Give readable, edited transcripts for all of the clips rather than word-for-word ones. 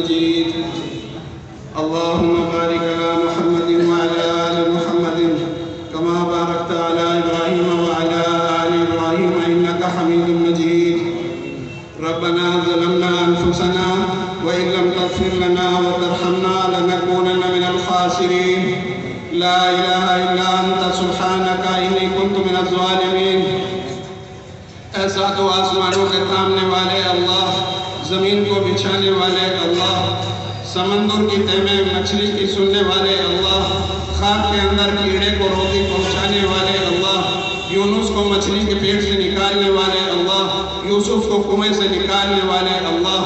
مجيد. اللهم بارك على محمد وعلى آل محمد كما باركت على إبراهيم وعلى آل إبراهيم إنك حميد مجيد. ربنا ظلمنا أنفسنا وإن لم تغفر لنا وترحمنا لنكونن من الخاسرين. لا إله إلا أنت سبحانك إني كنت من الظالمين. اے سات و آسمانوں کے تھامنے والے اللہ، زمین کو بچھانے والے اللہ، سمندر کی تہ میں مچھلی کی سننے والے اللہ، خاک کے اندر کیڑے کو روٹی پہنچانے والے اللہ، یونس کو مچھلی کے پیٹ سے نکالنے والے اللہ، یوسف کو کنویں سے نکالنے والے اللہ،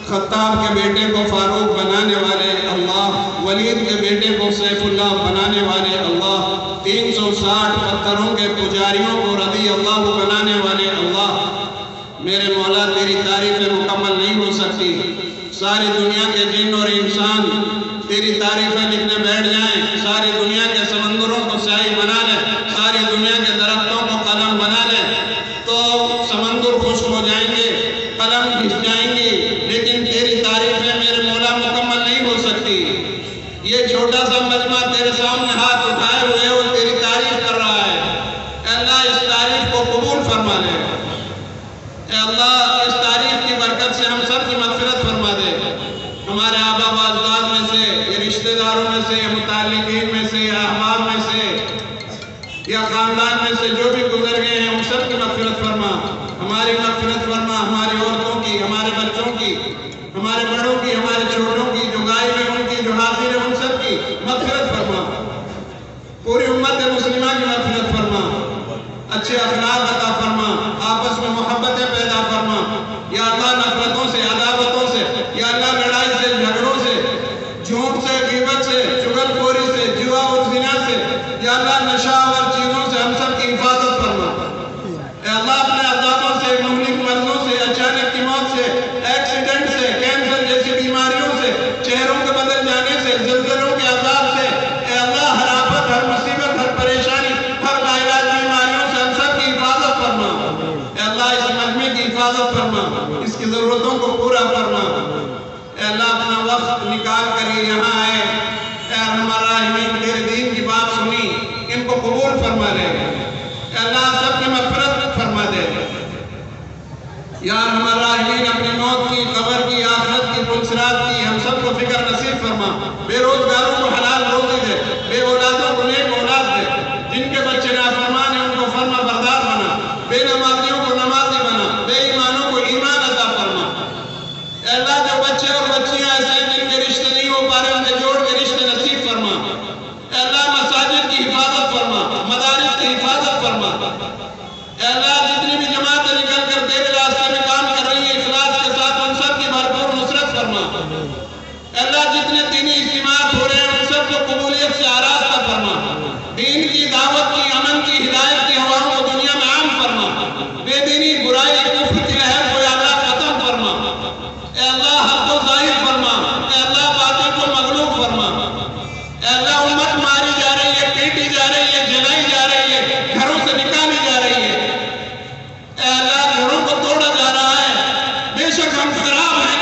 خطاب کے بیٹے کو فاروق بنانے والے اللہ، ولید کے بیٹے کو سیف اللہ بنانے والے اللہ، 360 پتھروں کے پجاریوں کو رضی اللہ بنانے والے اللہ. میرے مولا تیری تعریفیں مکمل نہیں ہو سکتی. ساری دنیا کے جن اور انسان تیری تعریفیں لکھنے بیٹھ جائیں، ساری دنیا کے سمندروں کو سیاہی بنا لیں، ساری دنیا کے درختوں کو قلم بنا لیں تو سمندر خشک ہو جائیں گے، قلم گھس جائیں گی، لیکن تیری تعریفیں میرے مولا مکمل نہیں ہو سکتی. یہ چھوٹا سا مجمع تیرے سامنے ہاتھ اٹھائے ہوئے اور تیری تعریف کر رہا ہے. اے اللہ اس تعریف کو قبول فرما لے. اے اللہ اس تعریف کی برکت سے ہم سب کی مغفرت فرما دے. ہمارے آبا و اجداد میں سے، یا رشتہ داروں میں سے، یا متعلقین میں سے، یا احباب میں سے، یا خاندان میں سے جو بھی گزر گئے ہیں ان سب کی مغفرت فرما. ہماری مغفرت فرما، ہماری عورتوں کی، ہمارے بچوں کی، ہمارے بڑوں کی، ہمارے چھوٹوں کی، جو غائب ہیں ان کی، جو حاضر ہیں ان سب کی مغفرت فرما. پوری امت مسلمہ کی مغفرت فرما. اچھے اخلاق عطا فرما، آپس میں محبتیں پیدا فرما. یا اللہ نفرتوں سے، عداوتوں سے، یا اللہ لڑائی سے، جھگڑوں سے، جھوٹ سے، غیبت سے، چغل خوری سے، جوا اور زنا سے، یا اللہ نشہ اور چیزوں سے ہم سب کی حفاظت فرما. اے اللہ اپنے عذابوں سے، مہلک مرضوں سے، اچانک کی موت سے، ایکسیڈنٹ سے، کینسر جیسی بیماریوں سے، چہروں کے بدل جانے سے، زلزلوں کے عذاب سے، اے اللہ ہر آفت، ہر مصیبت، ہر پریشانی، ہر لاعلاج بیماریوں سے ہم سب کی حفاظت فرما. اے اللہ اس مجمع کی حفاظت فرما، اس کی ضرورتوں کو پورا فرما. اے اللہ اپنا وقت نکال کر یہاں آئے، اے ارحم الراحمین تیرے دین کی بات سنی، ان کو قبول فرما لے. اے اللہ سب کی مغفرت فرما دے. یا ارحم الراحمین اپنی موت کی، قبر کی، آخرت کی، پلسرات کی ہم سب کو فکر نصیب فرما. بے روزگاروں کو حلال روزی دے، بے اولادوں کو نیک اولاد دے، جن کے بچے نافرمان ہیں ان کو فرما بردار بنا، بے نمازیوں کو نمازی بنا، بے ایمانوں کو ایمان عطا فرما. اے اللہ جو بچے اور بچیاں ایسے ہیں جن کے رشتے نہیں ہو پا رہے ان کے جوڑ کے رشتے نصیب فرما. اے اللہ مساجد کی حفاظت فرما، مدارس کی حفاظت فرما. اے اللہ جتنی بھی جماعتیں نکل کر تیرے راستے میں کام کر رہی ہیں اخلاص کے ساتھ ان سب کی بھرپور نصرت فرما. اے اللہ جتنے دینی اجتماعات ہو رہے ہیں ان سب کو قبولیت سے آراستہ فرما. دین کی، دعوت کی، امن کی، ہدایت کی ہواؤں کو دنیا میں عام فرما. بے دینی، برائی، کفر کی لہر کو یا اللہ ختم فرما. اے اللہ حق کو ظاہر فرما. اے اللہ باطل کو مغلوب فرما. اے اللہ امت ماری جا رہی ہے، پیٹی جا رہی ہے، جلائی جا رہی ہے، گھروں سے نکالی جا رہی ہے. اے اللہ گھروں کو توڑا جا رہا ہے. بے شک ہم خراب ہیں